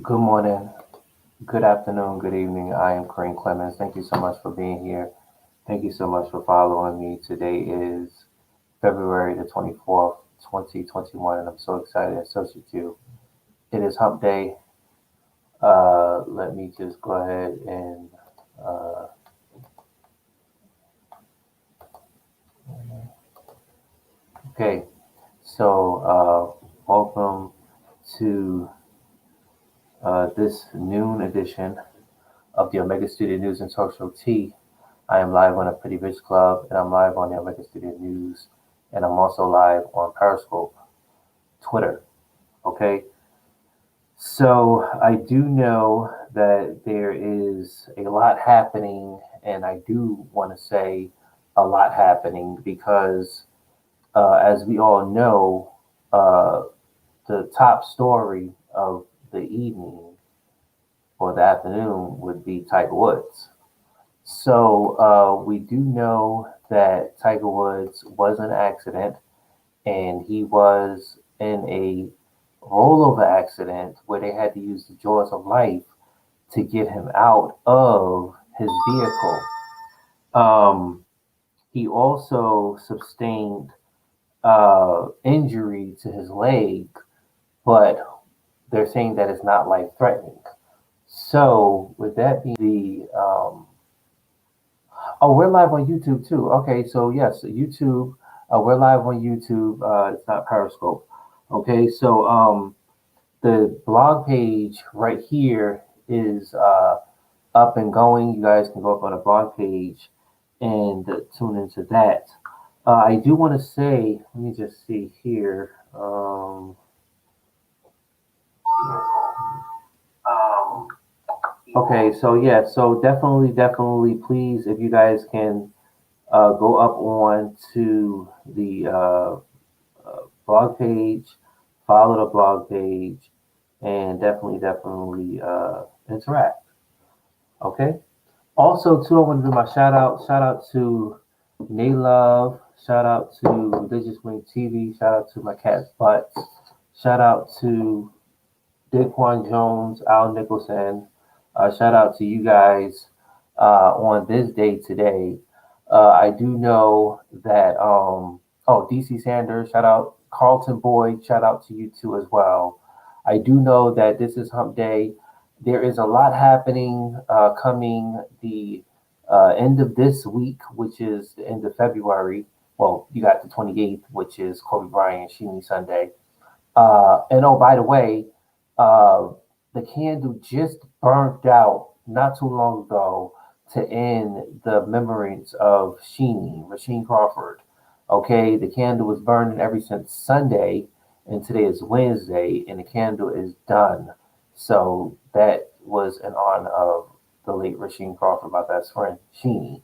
Good morning, good afternoon, good evening. I am Kareem Clemens. Thank you so much for being here. Thank you so much for following me. Today is February the 24th, 2021, and I'm so excited and so with you. It is hump day. Let me just go ahead and, uh, okay. Welcome to this noon edition of the Omega Studio News and TalkShowTea. I am live on a Pretty Bitch Club, and I'm live on the Omega Studio News, and I'm also live on Periscope, Twitter. Okay, so I do know that there is a lot happening, and I do want to say a lot happening because, as we all know, uh, the top story of the evening or the afternoon would be Tiger Woods. So we do know that Tiger Woods was an accident, and he was in a rollover accident where they had to use the jaws of life to get him out of his vehicle. Um, he also sustained injury to his leg, but they're saying that it's not life threatening. So, with that being oh, we're live on YouTube too. Okay, so yes, YouTube. We're live on YouTube. It's not Periscope. Okay, so the blog page right here is up and going. You guys can go up on the blog page and tune into that. I do want to say, let me just see here. Um, okay, so yeah, so definitely, please, if you guys can go up on to the blog page, follow the blog page, and definitely interact. Okay. Also, too, I want to do my shout out. Shout out to Naylove. Shout out to Religious Wing TV. Shout out to my cat's butts. Shout out to Daquan Jones, Al Nicholson. Shout out to you guys on this day today. I do know that, DC Sanders, shout out. Carlton Boyd, shout out to you too as well. I do know that this is Hump Day. There is a lot happening coming the end of this week, which is the end of February. Well, you got the 28th, which is Kobe Bryant, Sheeny Sunday. And oh, by the way, uh, the candle just burnt out not too long ago to end the memories of Sheeny, Machine Crawford. Okay, the candle was burning ever since Sunday, and today is Wednesday, and the candle is done. So that was in honor of the late Rasheen Crawford, my best friend, Sheeny.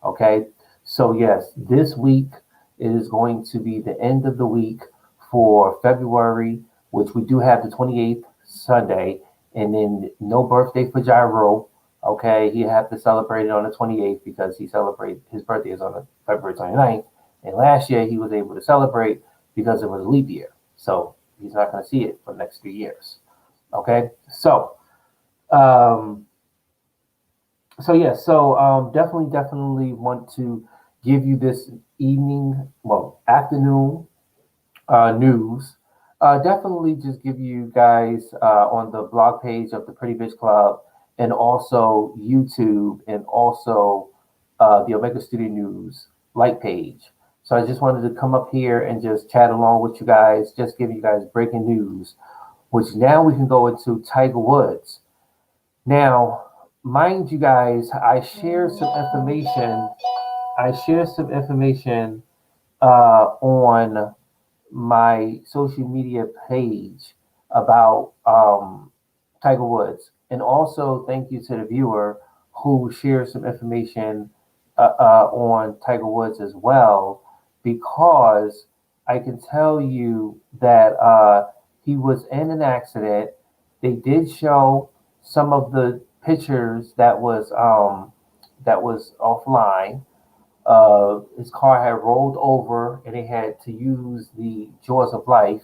Okay, so yes, this week is going to be the end of the week for February, which we do have the 28th Sunday, and then no birthday for Gyro. Okay, he had to celebrate it on the 28th because he celebrated his birthday is on the February 29th, and last year he was able to celebrate because it was a leap year, so he's not going to see it for the next 3 years. Okay, um, definitely want to give you this evening, well, afternoon news. Definitely just give you guys on the blog page of the Pretty Bitch Club and also YouTube and also the Omega Studio News like page. So I just wanted to come up here and just chat along with you guys, just give you guys breaking news, which now we can go into Tiger Woods. Now, mind you guys, I share some information on my social media page about Tiger Woods. And also, thank you to the viewer who shared some information on Tiger Woods as well, because I can tell you that he was in an accident. They did show some of the pictures that was offline. His car had rolled over and they had to use the jaws of life.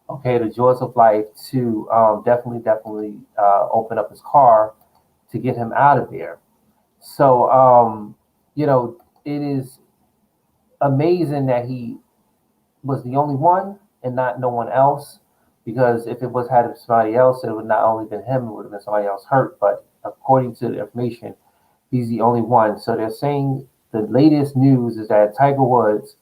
okay, the jaws of life to definitely open up his car to get him out of there. So, it is amazing that he was the only one and not no one else. Because if it was had somebody else, it would not only been him, it would have been somebody else hurt. But according to the information, he's the only one. So they're saying the latest news is that Tiger Woods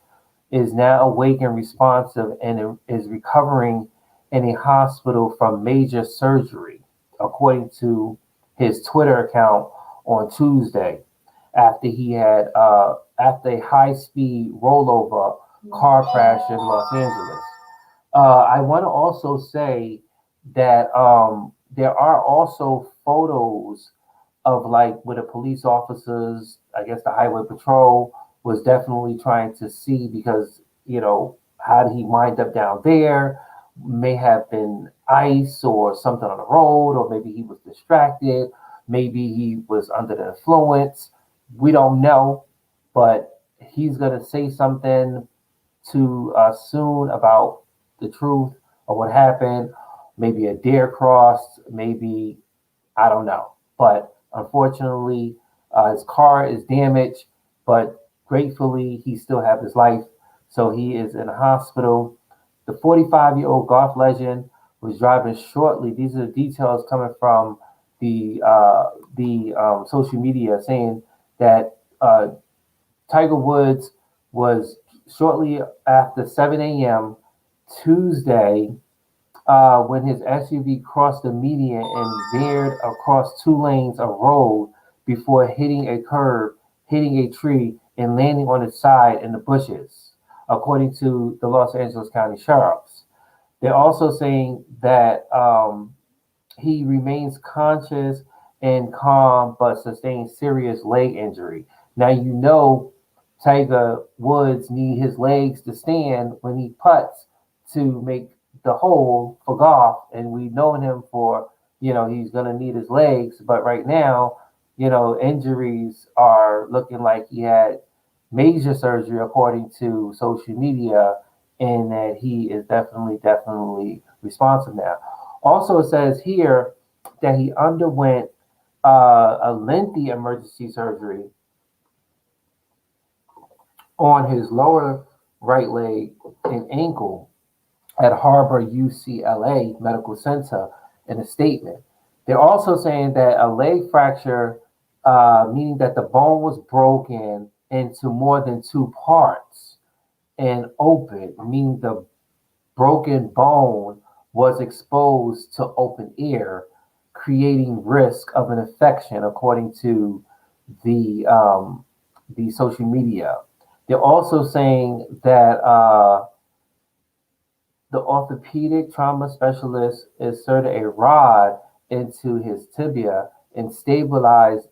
is now awake and responsive and is recovering in a hospital from major surgery, according to his Twitter account on Tuesday, after he had after a high-speed rollover car crash in Los Angeles. I want to also say that there are also photos of like where the police officers, I guess the highway patrol was definitely trying to see because, how did he wind up down there? May have been ice or something on the road, or maybe he was distracted, maybe he was under the influence. We don't know, but he's going to say something to us soon about the truth of what happened. Maybe a dare crossed, maybe I don't know. But unfortunately, his car is damaged, but gratefully, he still has his life. So he is in a hospital. The 45-year-old golf legend was driving shortly. These are the details coming from the social media saying that Tiger Woods was shortly after 7 a.m. Tuesday when his SUV crossed the median and veered across two lanes of road before hitting a curb, hitting a tree, and landing on its side in the bushes, according to the Los Angeles County Sheriffs. They're also saying that he remains conscious and calm, but sustained serious leg injury. Now Tiger Woods need his legs to stand when he putts to make the hole for golf, and we've known him for he's gonna need his legs. But right now, injuries are looking like he had major surgery according to social media, and that he is definitely responsive now. Also, it says here that he underwent a lengthy emergency surgery on his lower right leg and ankle at Harbor UCLA Medical Center in a statement. They're also saying that a leg fracture, meaning that the bone was broken into more than two parts and open, meaning the broken bone was exposed to open air, creating risk of an infection, according to the the social media. They're also saying that the orthopedic trauma specialist inserted a rod into his tibia and stabilized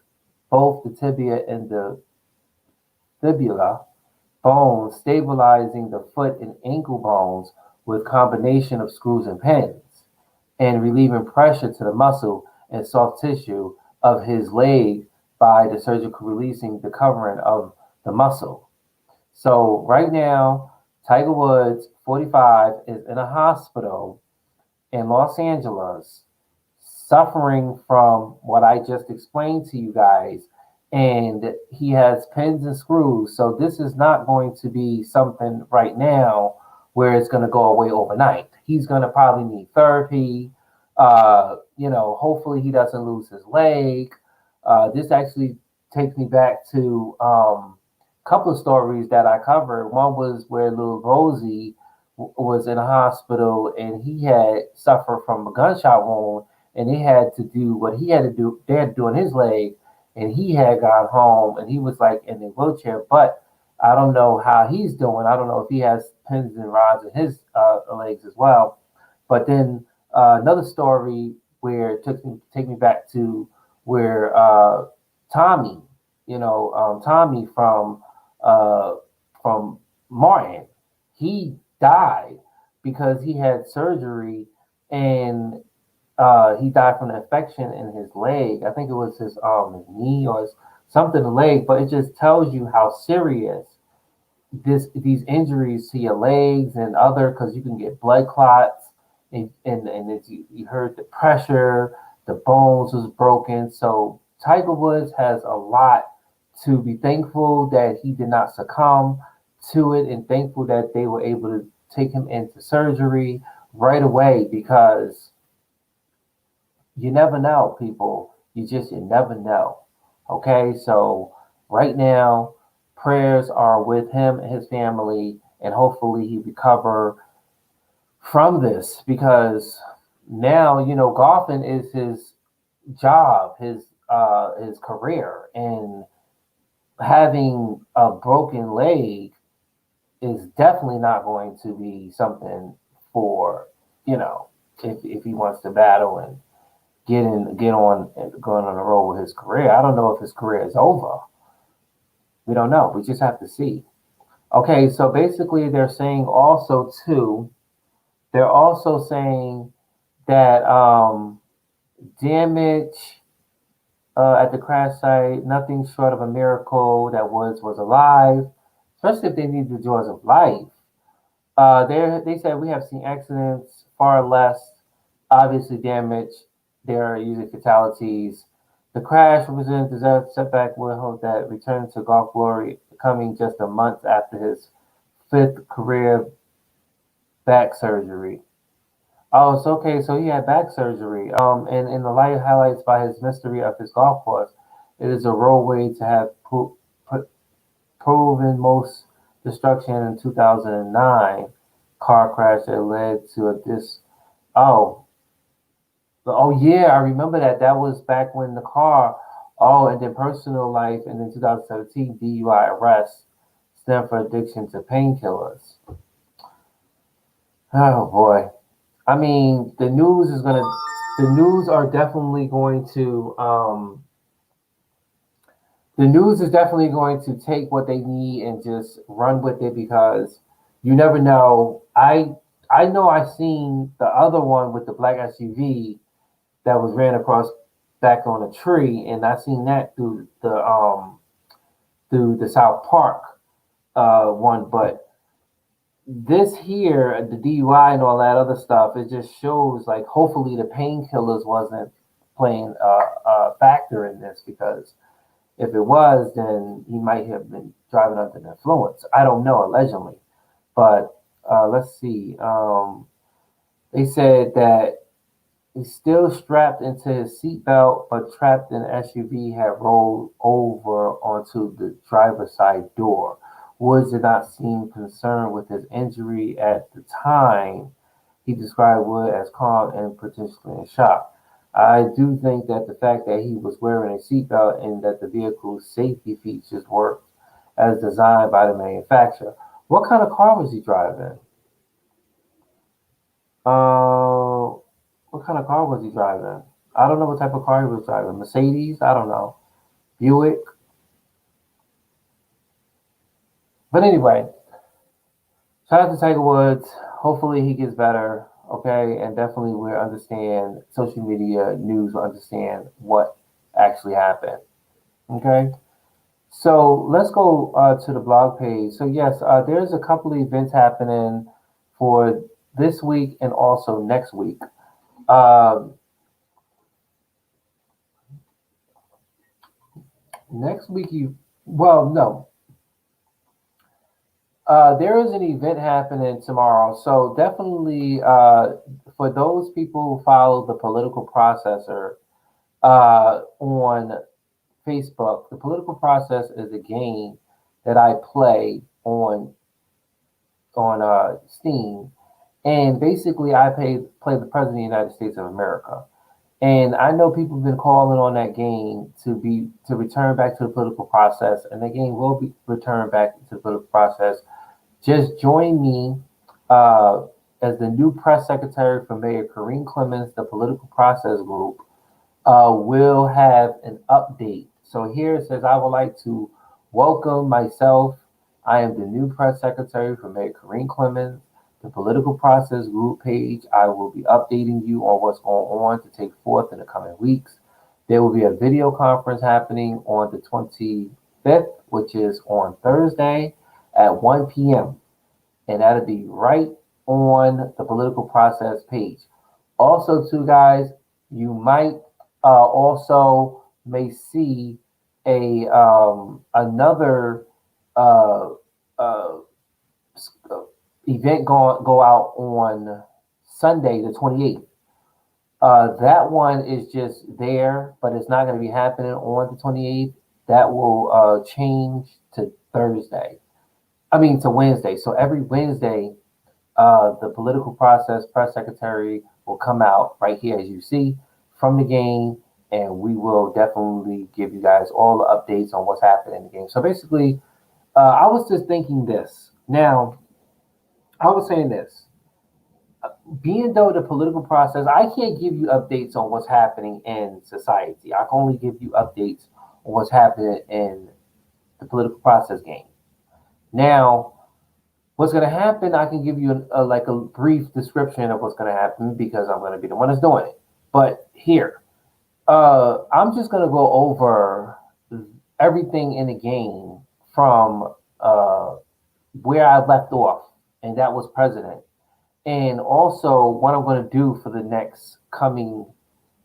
both the tibia and the fibula bones, stabilizing the foot and ankle bones with combination of screws and pins, and relieving pressure to the muscle and soft tissue of his leg by the surgical releasing the covering of the muscle. So right now, Tiger Woods, 45, is in a hospital in Los Angeles, suffering from what I just explained to you guys. And he has pins and screws. So this is not going to be something right now where it's going to go away overnight. He's going to probably need therapy. Hopefully he doesn't lose his leg. This actually takes me back to a couple of stories that I covered. One was where little Rosie was in a hospital and he had suffered from a gunshot wound, and they had to do what he had to do. They had to do on his leg, and he had gone home and he was like in a wheelchair. But I don't know how he's doing. I don't know if he has pins and rods in his legs as well. But then another story where it take me back to where Tommy, Tommy uh, from Martin, he died because he had surgery and he died from an infection in his leg. I think it was his knee or something in the leg, but it just tells you how serious these injuries to your legs and other, because you can get blood clots. and as you heard the pressure, the bones was broken. So Tiger Woods has a lot to be thankful that he did not succumb to it, and thankful that they were able to take him into surgery right away, because you never know, people. You never know. Okay, so right now, prayers are with him and his family, and hopefully he recover from this, because now golfing is his job, his career, and having a broken leg is definitely not going to be something for you know if he wants to battle and get on and going on the road with his career. I don't know if his career is over. We don't know. We just have to see. Okay, so basically they're saying also too. They're also saying that damage at the crash site, nothing short of a miracle that Woods was alive, especially if they need the jaws of life. They said we have seen accidents far less obviously damage. There are usually fatalities. The crash represents a setback. We hope that return to golf glory coming just a month after his fifth career back surgery. Oh, it's okay. So he had back surgery. And in the light highlights by his mystery of his golf course, it is a roadway to have proven most destruction in 2009 car crash that led to a dis. Oh, oh yeah, I remember that. That was back when the car. Oh, and then personal life, and then 2017 DUI arrest stem for addiction to painkillers. Oh boy. I mean, the news are definitely going to, the news is definitely going to take what they need and just run with it, because you never know. I know I seen the other one with the black SUV that was ran across back on a tree, and I seen that through the South Park one, but this here, the DUI and all that other stuff, it just shows like hopefully the painkillers wasn't playing a factor in this, because if it was, then he might have been driving under the influence. I don't know, allegedly. But let's see. They said that he's still strapped into his seatbelt, but trapped in the SUV, had rolled over onto the driver's side door. Woods did not seem concerned with his injury at the time. He described Wood as calm and potentially in shock. I do think that the fact that he was wearing a seatbelt and that the vehicle's safety features worked as designed by the manufacturer. What kind of car was he driving? Uh, what kind of car was he driving? I don't know what type of car he was driving. Mercedes? I don't know. Buick? But anyway, shout out to Tiger Woods. Hopefully he gets better. Okay, and definitely we'll understand, social media news will understand what actually happened. Okay, so let's go to the blog page. So yes, there's a couple of events happening for this week and also next week. Um, Next week, no, there is an event happening tomorrow. So definitely, for those people who follow the political processor on Facebook, the political process is a game that I play on Steam, and basically I play the President of the United States of America. And I know people have been calling on that game to return back to the political process, and the game will be returned back to the political process. Just join me as the new press secretary for Mayor Kareem Clemens. The political process group will have an update. So here it says, I would like to welcome myself. I am the new press secretary for Mayor Kareem Clemens. The political process group page, I will be updating you on what's going on to take forth in the coming weeks. There will be a video conference happening on the 25th, which is on Thursday at 1 p.m. And that'll be right on the political process page. Also, too, guys, you might also may see a another uh, uh, event go out on Sunday, the 28th. That one is just there, but it's not going to be happening on the 28th. That will change to Thursday. I mean, to Wednesday. So every Wednesday, the political process press secretary will come out right here, as you see, from the game, and we will definitely give you guys all the updates on what's happening in the game. So basically, I was just thinking this. Now, I was saying this. Being though the political process, I can't give you updates on what's happening in society. I can only give you updates on what's happening in the political process game. Now, what's going to happen, I can give you like a brief description of what's going to happen because I'm going to be the one that's doing it. But here, I'm just going to go over everything in the game from where I left off, and that was president. And also what I'm going to do for the next coming,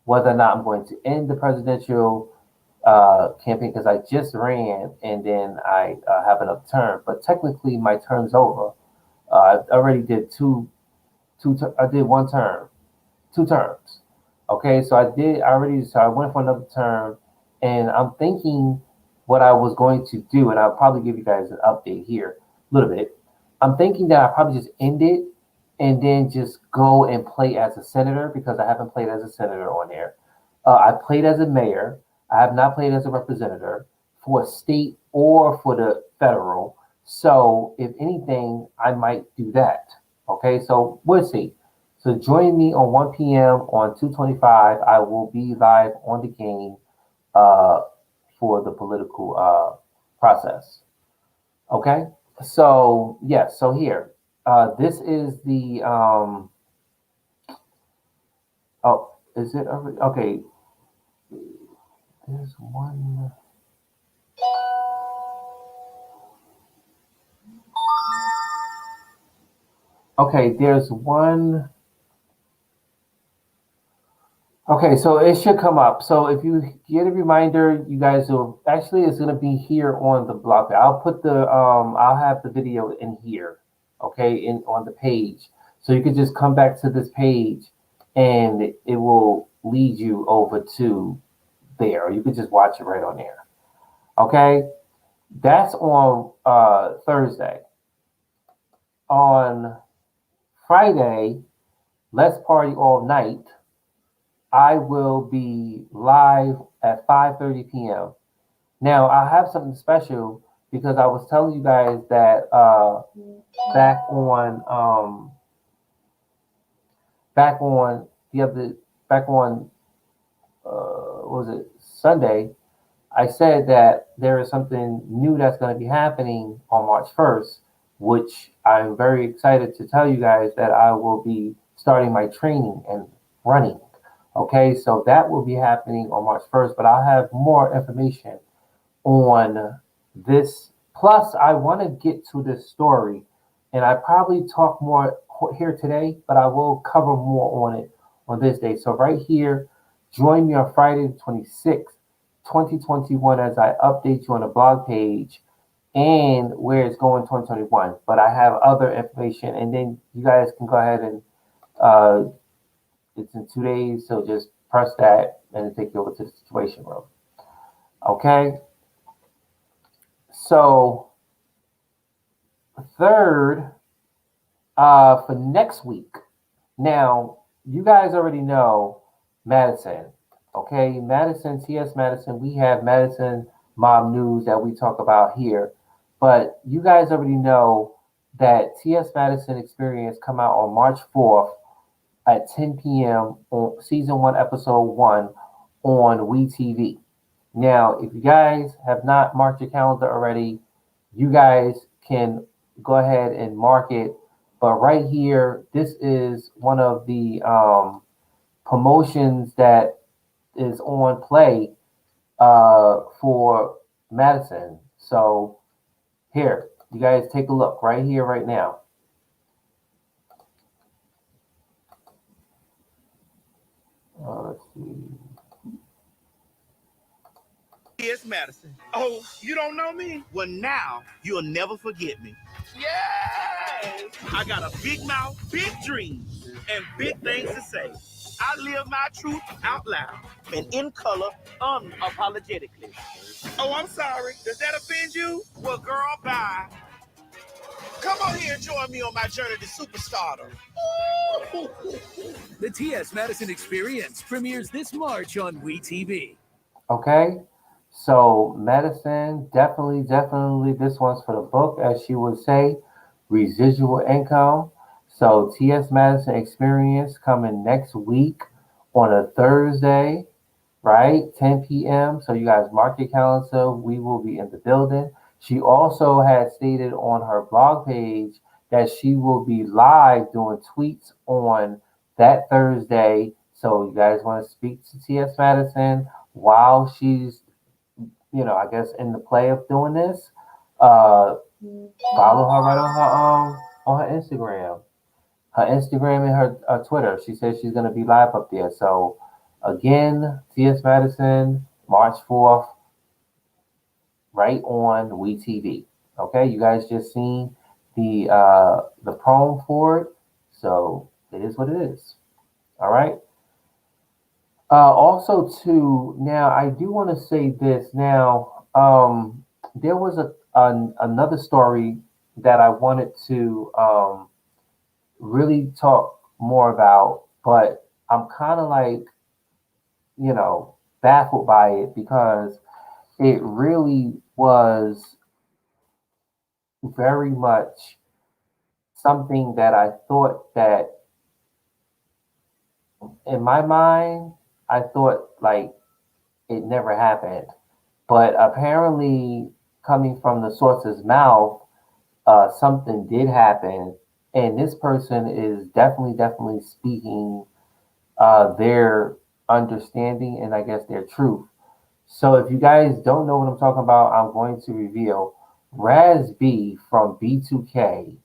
whether or not I'm going to end the presidential campaign because I just ran and then I have another term. But technically, my term's over. I already did I did one term, 2 terms. Okay, so I already, so I went for another term, and I'm thinking what I was going to do, and I'll probably give you guys an update here a little bit. I'm thinking that I'll probably just end it and then just go and play as a senator because I haven't played as a senator on there. I played as a mayor. I have not played as a representative for a state or for the federal. So if anything, I might do that. Okay, so we'll see. So join me on 1 p.m. on 225. I will be live on the game uh, for the political process. Okay, so yes, so here, this is the oh, is it okay? There's one. Okay, there's one. Okay, so it should come up. So if you get a reminder, you guys will actually it's gonna be here on the blog. I'll have the video in here, okay, in on the page. So you can just come back to this page and it will lead you over to there. You can just watch it right on there. Okay. That's on Thursday. On Friday, Let's Party All Night. I will be live at 5:30 p.m. Now I have something special because I was telling you guys that back on back on the other back on what was it Sunday. I said that there is something new that's going to be happening on March 1st, which I'm very excited to tell you guys that I will be starting my training and running. Okay, so that will be happening on March 1st, but I'll have more information on this. Plus, I want to get to this story, and I probably talk more here today, but I will cover more on it on this day. So, right here, join me on Friday the 26th, 2021, as I update you on the blog page and where it's going 2021. But I have other information, and then you guys can go ahead and uh, it's in 2 days, so just press that and it'll take you over to the situation room. Okay, so third, for next week. Now, you guys already know Madison. Okay, Madison, TS Madison. We have Madison Mob News that we talk about here. But you guys already know that TS Madison Experience come out on March 4th at 10 p.m. on season 1, episode 1 on WeTV. Now, if you guys have not marked your calendar already, you guys can go ahead and mark it. But right here, this is one of the promotions that is on play for Madison. So here, you guys take a look right here, right now. let's see. Yes, Madison. Oh, you don't know me? Well, now you'll never forget me. Yes! I got a big mouth, big dreams, and big things to say. I live my truth out loud and in color unapologetically. Oh, I'm sorry. Does that offend you? Well, girl, bye. Come on here and join me on my journey to superstardom. The T.S. Madison Experience premieres this March on WeTV. Okay, so Madison, definitely, this one's for the book, as she would say, residual income. So T.S. Madison Experience coming next week on a Thursday, right? 10 p.m. So you guys mark your calendar. We will be in the building. She also had stated on her blog page that she will be live doing tweets on that Thursday. So you guys want to speak to T.S. Madison while she's, I guess in the play of doing this. Uh, Follow her right on her Instagram, and her Twitter. She says she's gonna be live up there. So again, T.S. Madison, March 4th, right on WeTV. Okay, you guys just seen the promo for it, so it is what it is. All right. Also, too, now I do want to say this. Now, there was another story that I wanted to really talk more about, but I'm kind of like, baffled by it because it really was very much something that I thought that in my mind, I thought like it never happened. But apparently, coming from the source's mouth, something did happen. And this person is definitely speaking their understanding and I guess their truth. So if you guys don't know what I'm talking about, I'm going to reveal Raz B from B2K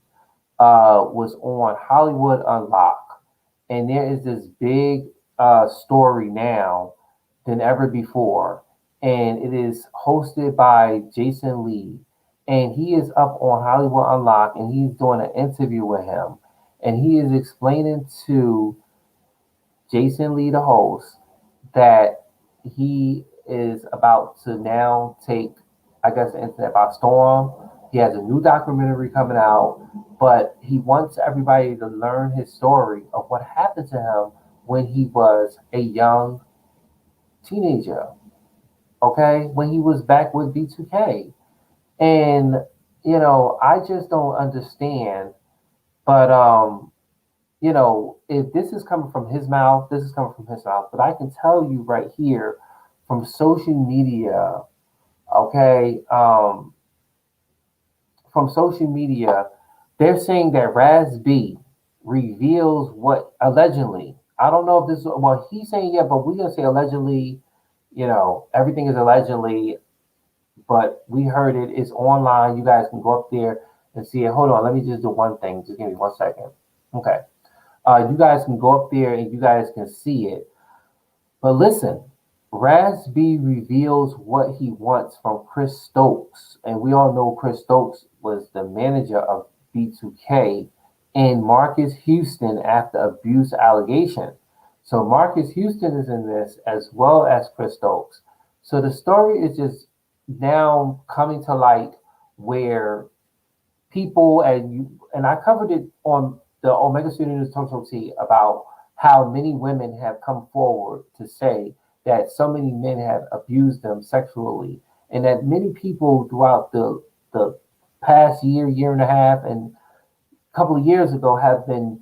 was on Hollywood Unlocked, and there is this big story now than ever before, and it is hosted by Jason Lee, and he is up on Hollywood Unlocked, and he's doing an interview with him, and he is explaining to Jason Lee, the host, that he is about to now take, I guess, the internet by storm. He has a new documentary coming out, but he wants everybody to learn his story of what happened to him when he was a young teenager. Okay, when he was back with B2K, and I just don't understand. But if this is coming from his mouth, this is coming from his mouth. But I can tell you right here from social media, okay, from social media, they're saying that Raz B reveals what allegedly. I don't know if this. Well, he's saying yeah, but we're gonna say allegedly. Everything is allegedly, but we heard it. It's online. You guys can go up there and see it. Hold on, let me just do one thing. Just give me 1 second. Okay. You guys can go up there and you guys can see it. But listen, Raz B reveals what he wants from Chris Stokes. And we all know Chris Stokes was the manager of B2K and Marcus Houston after abuse allegation. So Marcus Houston is in this as well as Chris Stokes. So the story is just now coming to light where people and I covered it on the OmegaStudioNews TalkShowTea about how many women have come forward to say that so many men have abused them sexually, and that many people throughout the past year and a half, and a couple of years ago have been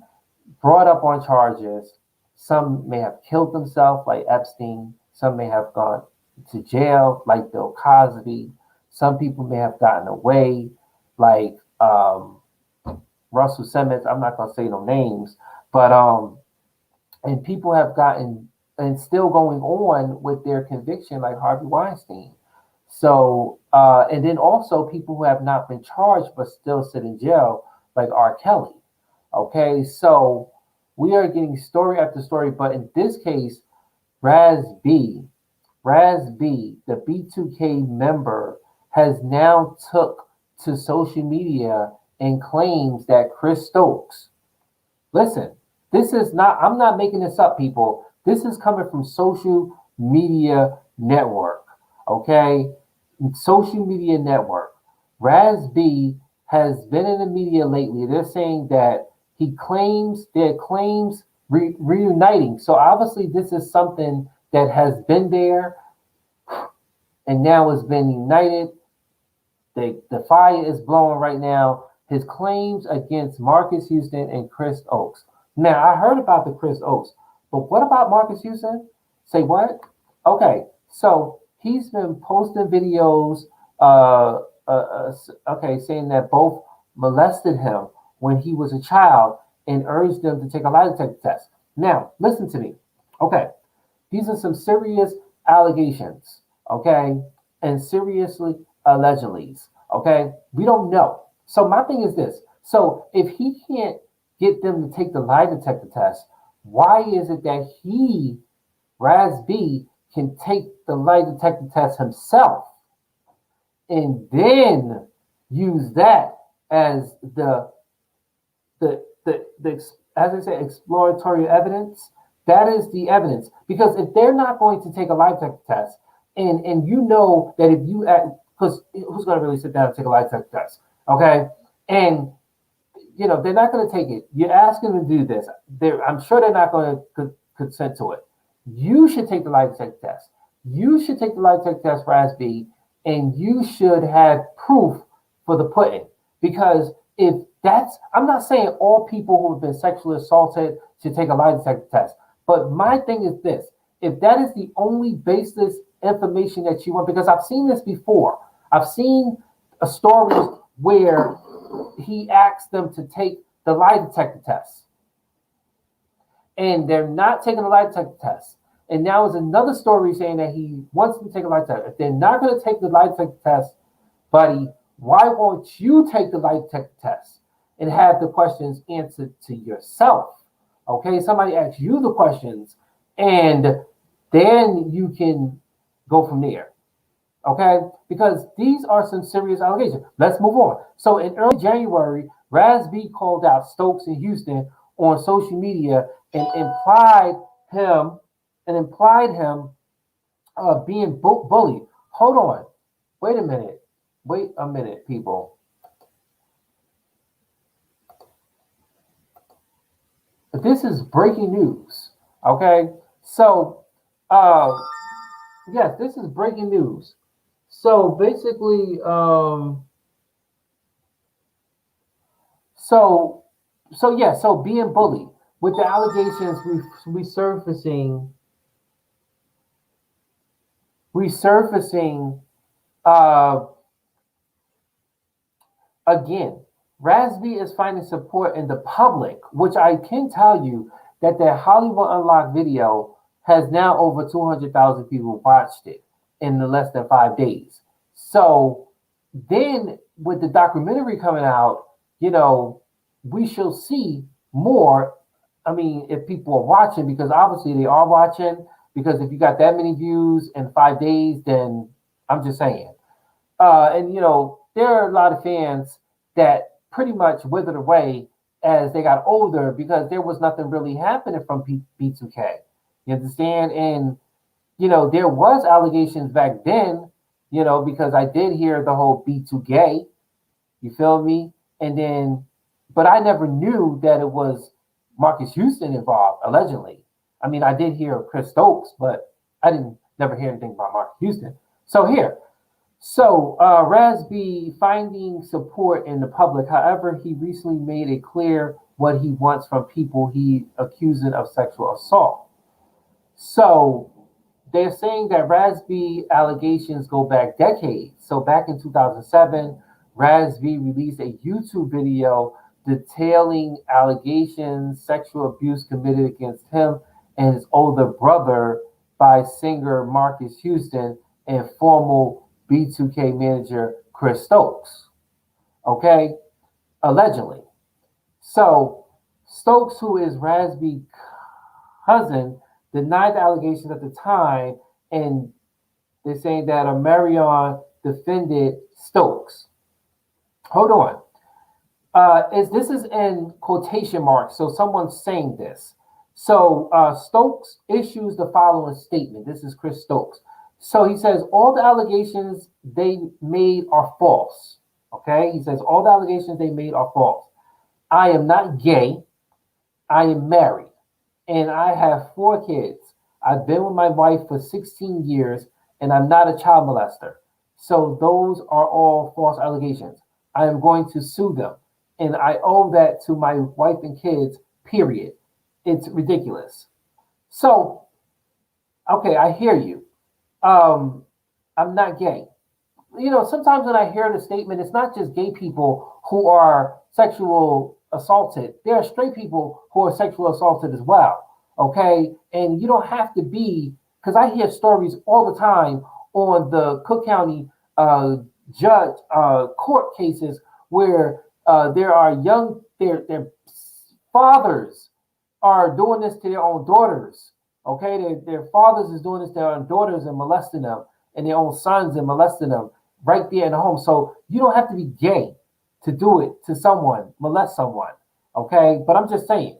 brought up on charges. Some may have killed themselves, like Epstein. Some may have gone to jail, like Bill Cosby. Some people may have gotten away, like Russell Simmons. I'm not gonna say no names, but and people have gotten and still going on with their conviction, like Harvey Weinstein. So and then also people who have not been charged but still sit in jail, like R. Kelly. Okay, so we are getting story after story, but in this case, Raz B, the B2K member, has now took to social media and claims that Chris Stokes, listen, this is not, I'm not making this up, people. This is coming from social media network, okay? Social media network. Raz B has been in the media lately. They're saying that their claims reuniting. So obviously this is something that has been there and now has been united. The fire is blowing right now. His claims against Marcus Houston and Chris Oakes. Now, I heard about the Chris Oakes, but what about Marcus Houston? Say what? Okay, so he's been posting videos, saying that both molested him when he was a child and urged them to take a lie detector test. Now, listen to me. Okay, these are some serious allegations, okay, and seriously allegedly, okay. We don't know. So my thing is this: so if he can't get them to take the lie detector test, why is it that he, Raz B, can take the lie detector test himself and then use that as the as I say, exploratory evidence? That is the evidence. Because if they're not going to take a lie detector test, and you know that if you because who's going to really sit down and take a lie detector test, okay? And they're not going to take it. You're asking them to do this. I'm sure they're not going to consent to it. You should take the lie detector test. You should take the lie detector test for SB, and you should have proof for the pudding. Because if I'm not saying all people who have been sexually assaulted should take a lie detector test. But my thing is this: if that is the only baseless information that you want, because I've seen this before. I've seen a story where he asked them to take the lie detector test, and they're not taking the lie detector test. And now is another story saying that he wants them to take a lie detector. If they're not going to take the lie detector test, buddy, why won't you take the lie detector test and have the questions answered to yourself? Okay, somebody asks you the questions, and then you can go from there. Okay, because these are some serious allegations. Let's move on. So in early January, Raz B called out Stokes in Houston on social media and him implied him being bullied. Hold on. Wait a minute. Wait a minute, people. This is breaking news. Okay, so yes, this is breaking news. So basically, so being bullied with the allegations resurfacing uh, again. Rasby is finding support in the public, which I can tell you that the Hollywood Unlocked video has now over 200,000 people watched it in the less than 5 days. So then with the documentary coming out, we shall see more. I mean, if people are watching, because obviously they are watching, because if you got that many views in 5 days, then I'm just saying. And there are a lot of fans that pretty much withered away as they got older because there was nothing really happening from B2K. You understand? And there was allegations back then, because I did hear the whole B2Gay. You feel me? And then, but I never knew that it was Marcus Houston involved, allegedly. I mean, I did hear Chris Stokes, but I didn't never hear anything about Marcus Houston. So Raz B finding support in the public. However, he recently made it clear what he wants from people he accusing of sexual assault. So they're saying that Raz B allegations go back decades. So back in 2007, Raz B released a YouTube video detailing allegations, sexual abuse committed against him and his older brother by singer Marcus Houston and former B2K manager Chris Stokes. Okay, allegedly. So Stokes, who is Raz B's cousin, denied the allegations at the time, and they're saying that Marion defended Stokes. Hold on. Is this is in quotation marks, so someone's saying this. So Stokes issues the following statement. This is Chris Stokes. So he says all the allegations they made are false. Okay, he says all the allegations they made are false. I am not gay. I am married, and I have 4 kids. I've been with my wife for 16 years, and I'm not a child molester. So those are all false allegations. I am going to sue them, and I owe that to my wife and kids, period. It's ridiculous. So, okay, I hear you. I'm not gay. Sometimes when I hear the statement, it's not just gay people who are sexual assaulted. There are straight people who are sexual assaulted as well. Okay, and you don't have to be, because I hear stories all the time on the Cook County judge court cases where there are their fathers are doing this to their own daughters. Okay, their fathers is doing this to their own daughters and molesting them, and their own sons and molesting them right there in the home. So you don't have to be gay to do it to someone, molest someone. Okay, but I'm just saying.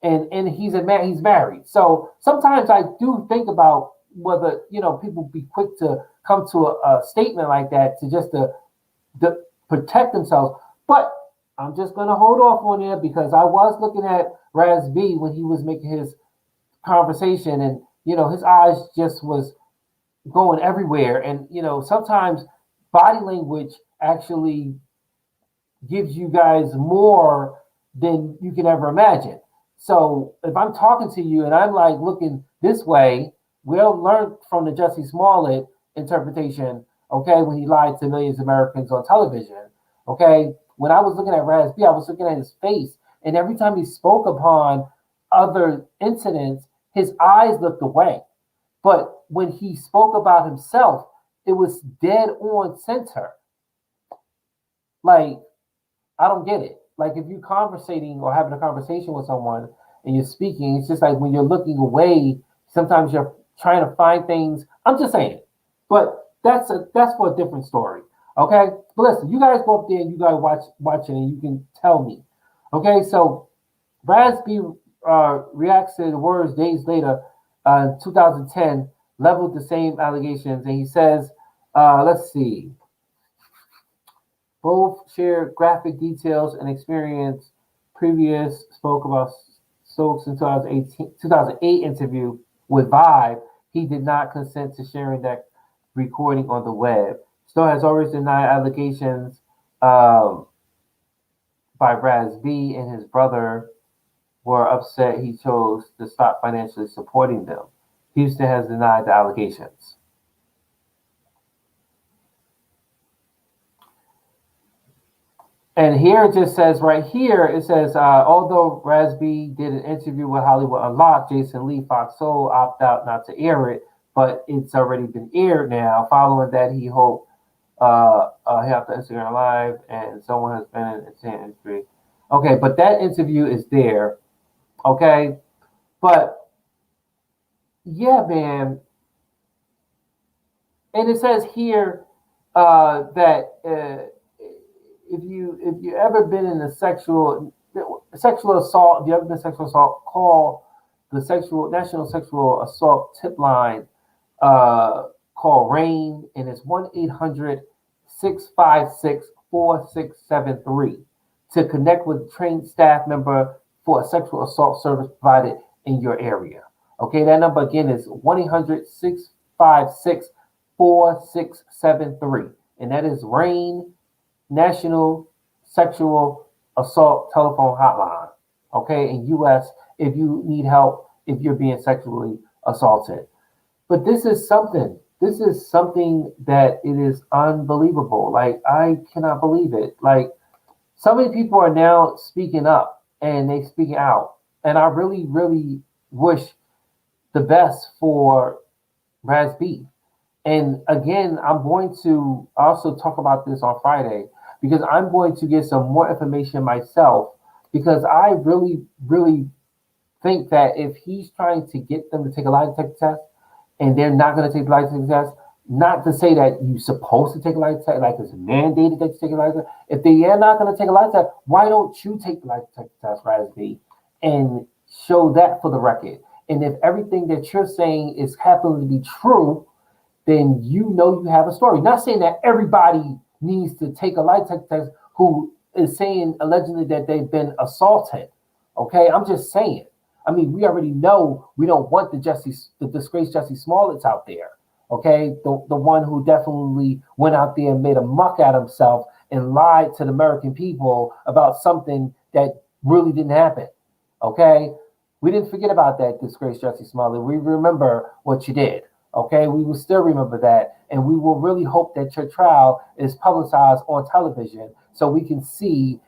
And he's married. So sometimes I do think about whether people be quick to come to a statement like that to protect themselves. But I'm just gonna hold off on it because I was looking at Raz B when he was making his conversation, and his eyes just was going everywhere. And sometimes body language actually gives you guys more than you can ever imagine. So if I'm talking to you and I'm like looking this way, we'll learn from the Jussie Smollett interpretation, okay, when he lied to millions of Americans on television, okay? When I was looking at Raz B, I was looking at his face, and every time he spoke upon other incidents, his eyes looked away. But when he spoke about himself, it was dead on center. Like, I don't get it. Like if you're conversating or having a conversation with someone and you're speaking, it's just like when you're looking away, sometimes you're trying to find things. I'm just saying. But that's for a different story. Okay? But listen, you guys go up there and you guys watch it and you can tell me. Okay, so Rasby reacts to the words days later, 2010, leveled the same allegations, and he says, let's see. Both share graphic details and experience. Previous spoke about Stokes in 2008 interview with Vibe. He did not consent to sharing that recording on the web. Stokes has always denied allegations by Raz B, and his brother were upset he chose to stop financially supporting them. Houston has denied the allegations. And here it just says right here, it says, although Raz B did an interview with Hollywood Unlocked, Jason Lee, Fox Soul opted out not to air it, but it's already been aired now. Following that, he hoped he have to Instagram Live, and someone has been in the industry. Okay, but that interview is there. Okay, but yeah, man. And it says here that if you ever been in a sexual assault, if you ever been sexual assault, call the National Sexual Assault Tip Line, call RAIN, and it's 1-800-656-4673 to connect with a trained staff member for a sexual assault service provided in your area. Okay, that number again is 1-800-656-4673, and that is RAIN, National Sexual Assault Telephone Hotline. Okay, in U.S. if you need help if you're being sexually assaulted. But this is something that it is unbelievable. Like, I cannot believe it. Like, so many people are now speaking up and they speak out. And I really, really wish the best for Raz B. And again, I'm going to also talk about this on Friday because I'm going to get some more information myself because I really, really think that if he's trying to get them to take a lie detector test and they're not going to take the lie detector test, not to say that you're supposed to take a lie detector, like it's mandated that you take a lie detector. If they are not going to take a lie detector, why don't you take the lie detector test, Rasby, and show that for the record? And if everything that you're saying is happening to be true, then you know you have a story. Not saying that everybody needs to take a lie detector test who is saying allegedly that they've been assaulted. Okay, I'm just saying. I mean, we already know we don't want the disgraced Jesse Smollett's out there. Okay, the one who definitely went out there and made a muck at himself and lied to the American people about something that really didn't happen. Okay, we didn't forget about that disgraced Jesse Smollett. We remember what you did. Okay, we will still remember that, and we will really hope that your trial is publicized on television so we can see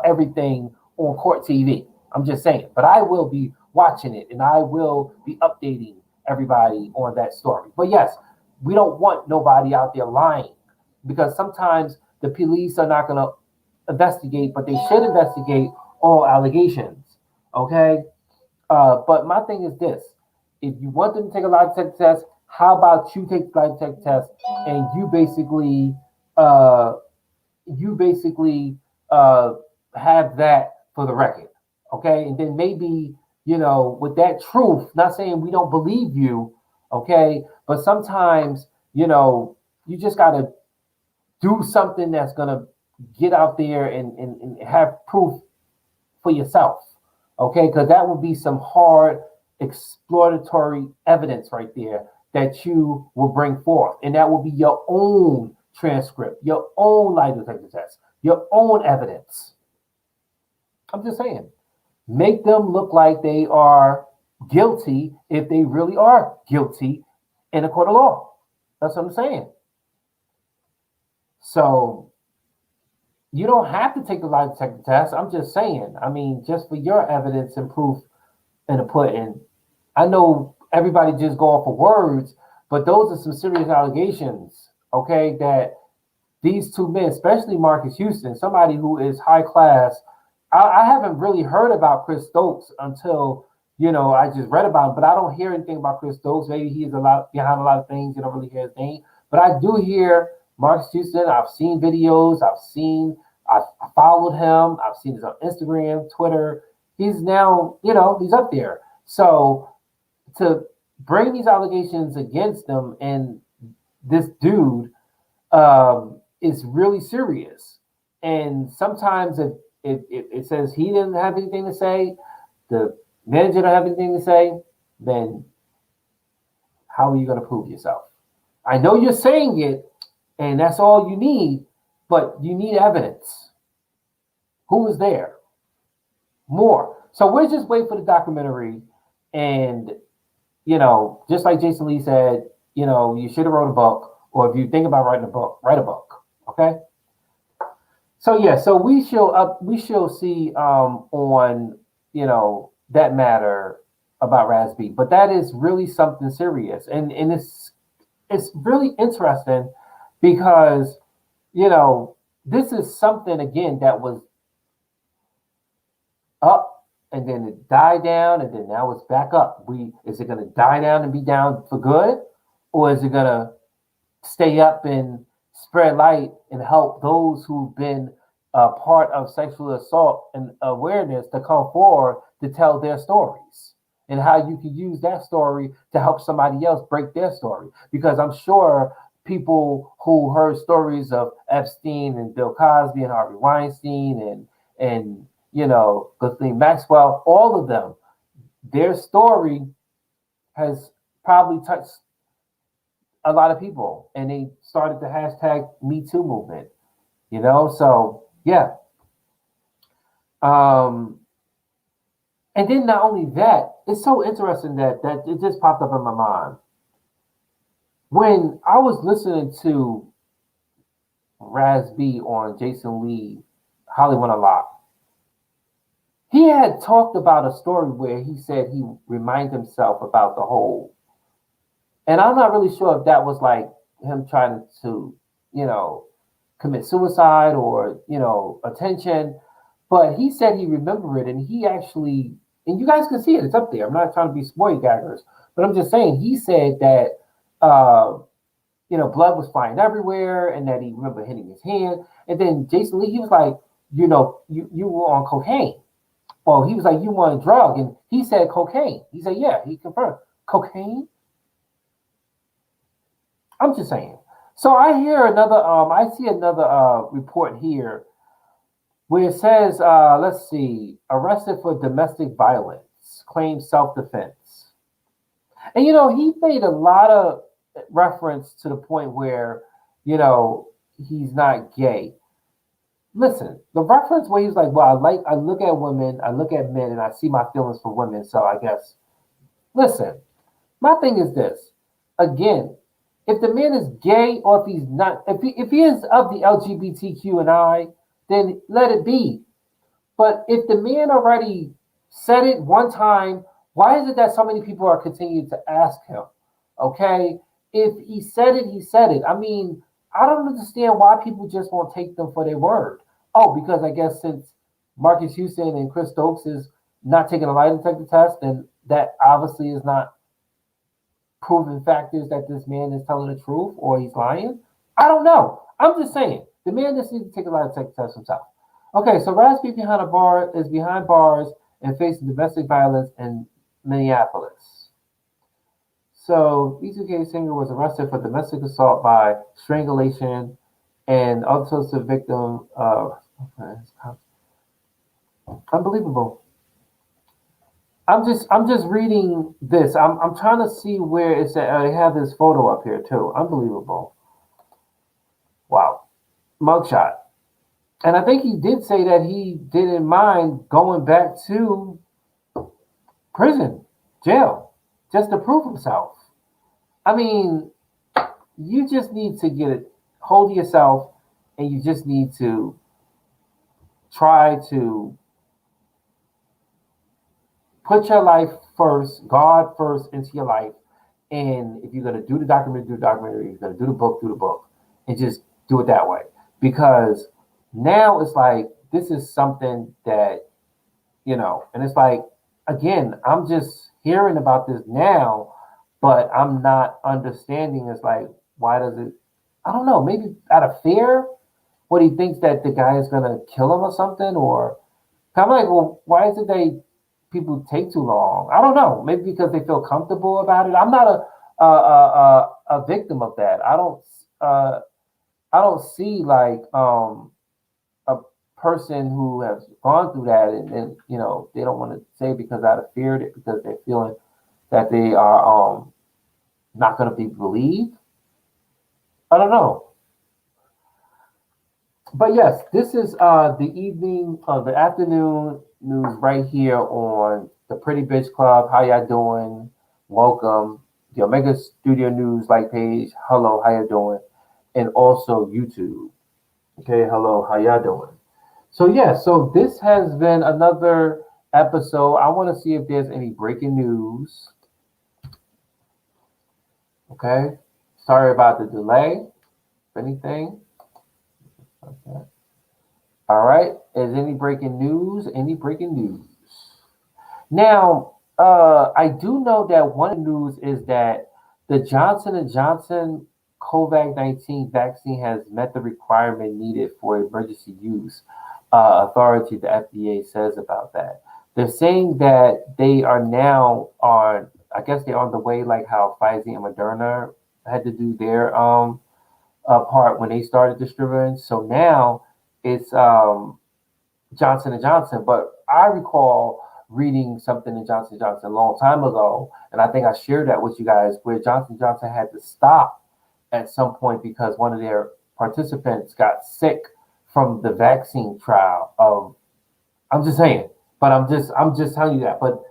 everything on court TV. I'm just saying, but I will be watching it and I will be updating everybody on that story. But yes, we don't want nobody out there lying because sometimes the police are not going to investigate, but they should investigate all allegations. Okay, but my thing is this: if you want them to take a lie detector test, how about you take the lie detector test and uh, you basically have that for the record, okay? And then maybe with that truth, not saying we don't believe you, okay, but sometimes you just gotta do something that's gonna get out there and have proof for yourself, okay? Because that would be some hard exploratory evidence right there that you will bring forth, and that will be your own transcript, your own lie detector test, your own evidence. I'm just saying, make them look like they are guilty if they really are guilty in a court of law. That's what I'm saying. So you don't have to take the lie detector test. I'm just saying. I mean, just for your evidence and proof in the pudding. I know everybody just go off of words, but those are some serious allegations. Okay, that these two men, especially Marcus Houston, somebody who is high class. I haven't really heard about Chris Stokes until I just read about him, but I don't hear anything about Chris Stokes. Maybe he's a lot behind a lot of things. You don't really hear his name, but I do hear Marcus Houston. I've seen videos. I followed him. I've seen his on Instagram, Twitter. He's now, he's up there. So to bring these allegations against him and this dude is really serious. And sometimes if it says he didn't have anything to say, the manager don't have anything to say, then how are you going to prove yourself? I know you're saying it, and that's all you need, but you need evidence. Who was there? More. So we're just waiting for the documentary, and just like Jason Lee said, you should have wrote a book, or if you think about writing a book, write a book. Okay. So yeah, so we shall see on that matter about Rasby, but that is really something serious, and it's really interesting because this is something again that was up and then it died down and then now it's back up. Is it going to die down and be down for good, or is it going to stay up and spread light and help those who've been part of sexual assault and awareness to come forward to tell their stories and how you can use that story to help somebody else break their story? Because I'm sure people who heard stories of Epstein and Bill Cosby and Harvey Weinstein and Ghislaine Maxwell, all of them, their story has probably touched a lot of people, and they started the hashtag Me Too movement. So yeah. And then not only that, it's so interesting that it just popped up in my mind when I was listening to Raz B on Jason Lee Hollywood Unlocked. He had talked about a story where he said he reminded himself about the whole, and I'm not really sure if that was like him trying to, commit suicide or, attention, but he said he remembered it and he actually and you guys can see it. It's up there. I'm not trying to be spoiled gaggers, but I'm just saying he said that uh, blood was flying everywhere, and that he remember hitting his hand. And then Jason Lee, he was like, you were on cocaine. Well, he was like, you want a drug, and he said cocaine. He said, yeah, he confirmed cocaine. I'm just saying. So I see another report here where it says, let's see, arrested for domestic violence, claims self-defense. And he made a lot of reference to the point where, he's not gay. Listen, the reference where he's like, well, I look at women, I look at men, and I see my feelings for women. So I guess, listen, my thing is this. Again, if the man is gay or if he's not, if he is of the LGBTQ and I, then let it be. But if the man already said it one time, why is it that so many people are continuing to ask him? Okay, if he said it, he said it. I mean, I don't understand why people just won't take them for their word. Oh, because I guess since Marcus Houston and Chris Stokes is not taking a lie detector test, then that obviously is not proven factors that this man is telling the truth or he's lying. I don't know. I'm just saying the man just needs to take a lie detector test himself. Okay, so Raspy is behind bars and facing domestic violence in Minneapolis. So B2K singer was arrested for domestic assault by strangulation and also the victim. Unbelievable. I'm just reading this. I'm trying to see where it's at. I have this photo up here too. Unbelievable. Wow. Mugshot. And I think he did say that he didn't mind going back to prison, jail, just to prove himself. I mean, you just need to hold of yourself, and you just need to try to put your life first, God first into your life. And if you're going to do the documentary, do the documentary. If you're going to do the book, and just do it that way. Because now it's like, this is something that, and it's like, again, I'm just hearing about this now, but I'm not understanding. It's like, why does it, I don't know, maybe out of fear, what he thinks that the guy is going to kill him or something, or I'm like, well, why is it people take too long? I don't know. Maybe because they feel comfortable about it. I'm not a victim of that. I don't see like a person who has gone through that and they don't want to say because out of fear, because they're feeling that they are not going to be believed. I don't know. But yes, this is the afternoon news right here on the Pretty Bitch Club. How y'all doing? Welcome. The Omega Studio News like page. Hello, how you doing? And also YouTube. Okay, hello, how y'all doing? So yeah, so this has been another episode. I want to see if there's any breaking news. Okay, sorry about the delay. Anything? Okay. All right. Is any breaking news? Any breaking news? Now, I do know that one news is that the Johnson & Johnson COVID-19 vaccine has met the requirement needed for emergency use. Authority, the FDA says about that. They're saying that they are now on, I guess they're on the way, like how Pfizer and Moderna had to do their part when they started distributing. So now it's Johnson & Johnson. But I recall reading something in Johnson & Johnson a long time ago, and I think I shared that with you guys, where Johnson & Johnson had to stop at some point because one of their participants got sick from the vaccine trial. I'm just saying, but I'm just telling you that. But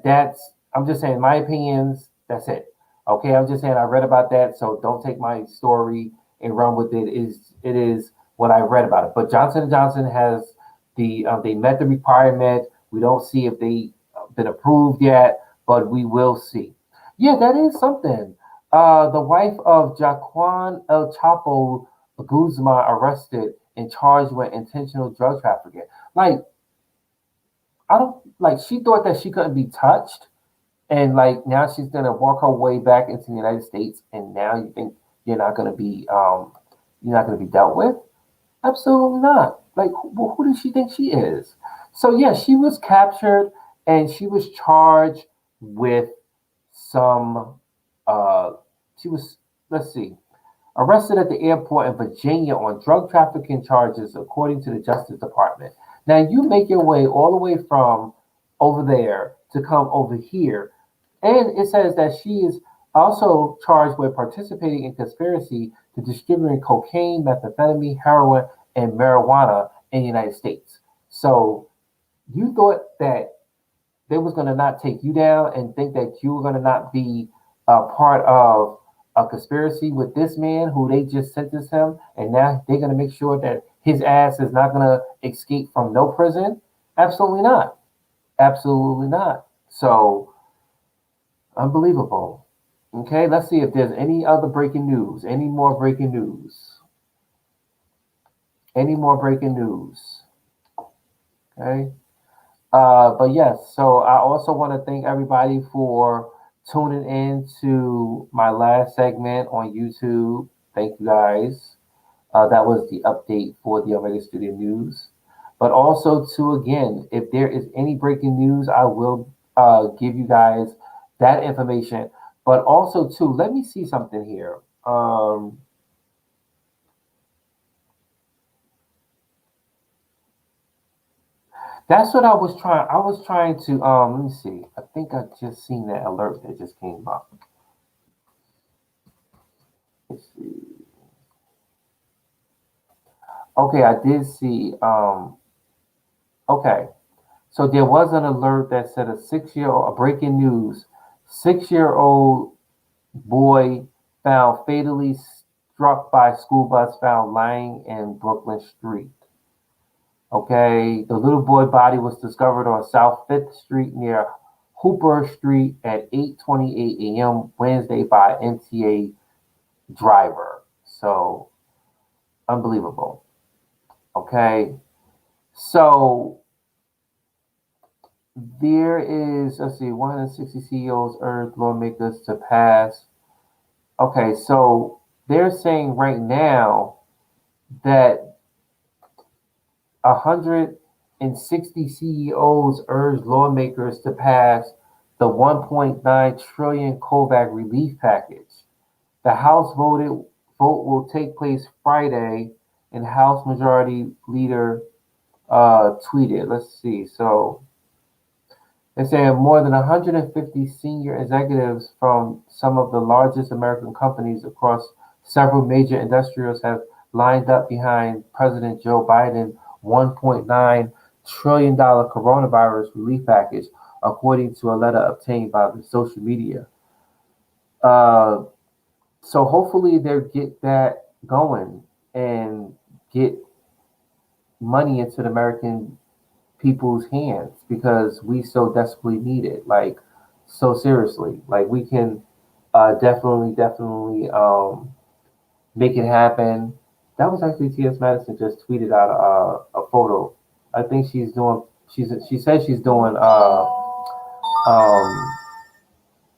that's I'm just saying my opinions. That's it. Okay, I'm just saying I read about that, so don't take my story and run with it. It is what I read about it. But Johnson & Johnson has they met the requirement. We don't see if they been approved yet, but we will see. Yeah, that is something. The wife of Jaquan El Chapo Guzman arrested and charged with intentional drug trafficking. Like, I don't like. She thought that she couldn't be touched, and like now she's gonna walk her way back into the United States, and now you think you're not gonna be you're not gonna be dealt with? Absolutely not. Like who does she think she is? So yeah, she was captured and she was charged with some. Uh, she was, let's see, arrested at the airport in Virginia on drug trafficking charges, according to the Justice Department. Now, you make your way all the way from over there to come over here. And it says that she is also charged with participating in conspiracy to distributing cocaine, methamphetamine, heroin, and marijuana in the United States. So you thought that they was going to not take you down and think that you were going to not be a part of a conspiracy with this man who they just sentenced him, and now they're going to make sure that his ass is not going to escape from no prison? Absolutely not. Absolutely not. So unbelievable. Okay, let's see if there's any other breaking news. Any more breaking news? Any more breaking news? Okay. But yes, so I also want to thank everybody for tuning in to my last segment on YouTube. Thank you guys. That was the update for the Omega Studio News. But also, to again, if there is any breaking news, I will give you guys that information. But also, too, let me see something here. That's what I was trying. I was trying to let me see. I think I just seen that alert that just came up. Let's see. Okay, I did see okay. So there was an alert that said a breaking news, 6-year-old boy found fatally struck by school bus found lying in Brooklyn Street. Okay, the little boy body was discovered on South 5th Street near Hooper Street at 8:28 a.m. Wednesday by MTA driver. So unbelievable. Okay, so there is, let's see, 160 CEOs urge lawmakers to pass. Okay, so they're saying right now that 160 CEOs urge lawmakers to pass the 1.9 trillion COVID relief package. The vote will take place Friday, and House Majority Leader tweeted. Let's see. So they're saying more than 150 senior executives from some of the largest American companies across several major industrials have lined up behind President Joe Biden's $1.9 trillion coronavirus relief package, according to a letter obtained by the social media. Uh, so hopefully they'll get that going and get money into the American people's hands because we so desperately need it. Like so seriously, like we can definitely make it happen. That was actually T.S. Madison just tweeted out a photo. I think she says she's doing um,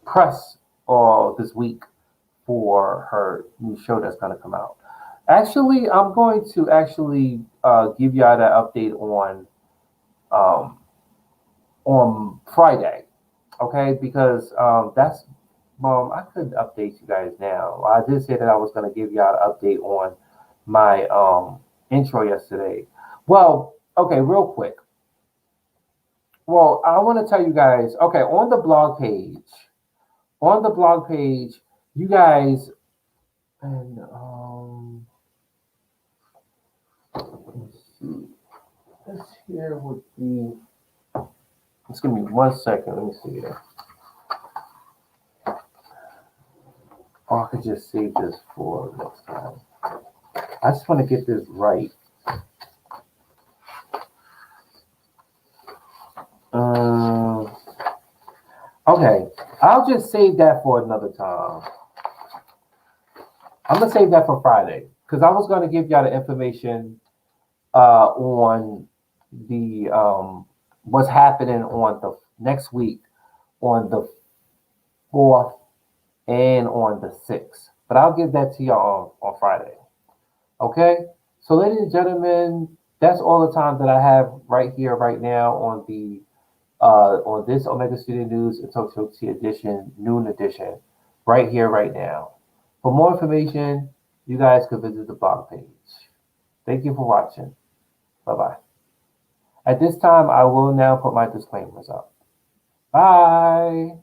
press all this week for her new show that's going to come out. Actually, I'm going to actually give y'all that update um, on Friday, okay? Because that's I could update you guys now. I did say that I was going to give y'all an update on my intro yesterday. Well, okay, real quick. Well, I want to tell you guys. Okay, on the blog page, you guys, and let's see. This here would be. Just give me 1 second. Let me see here. Or I could just save this for next time. I just want to get this right. Okay, I'll just save that for another time. I'm gonna save that for Friday because I was gonna give y'all the information on the what's happening on the next week on the 4th and on the 6th. But I'll give that to y'all on Friday. Okay? So, ladies and gentlemen, that's all the time that I have right here, right now on this Omega Studio News and TalkShowTea edition, noon edition, right here, right now. For more information, you guys can visit the blog page. Thank you for watching. Bye bye. At this time, I will now put my disclaimers up. Bye.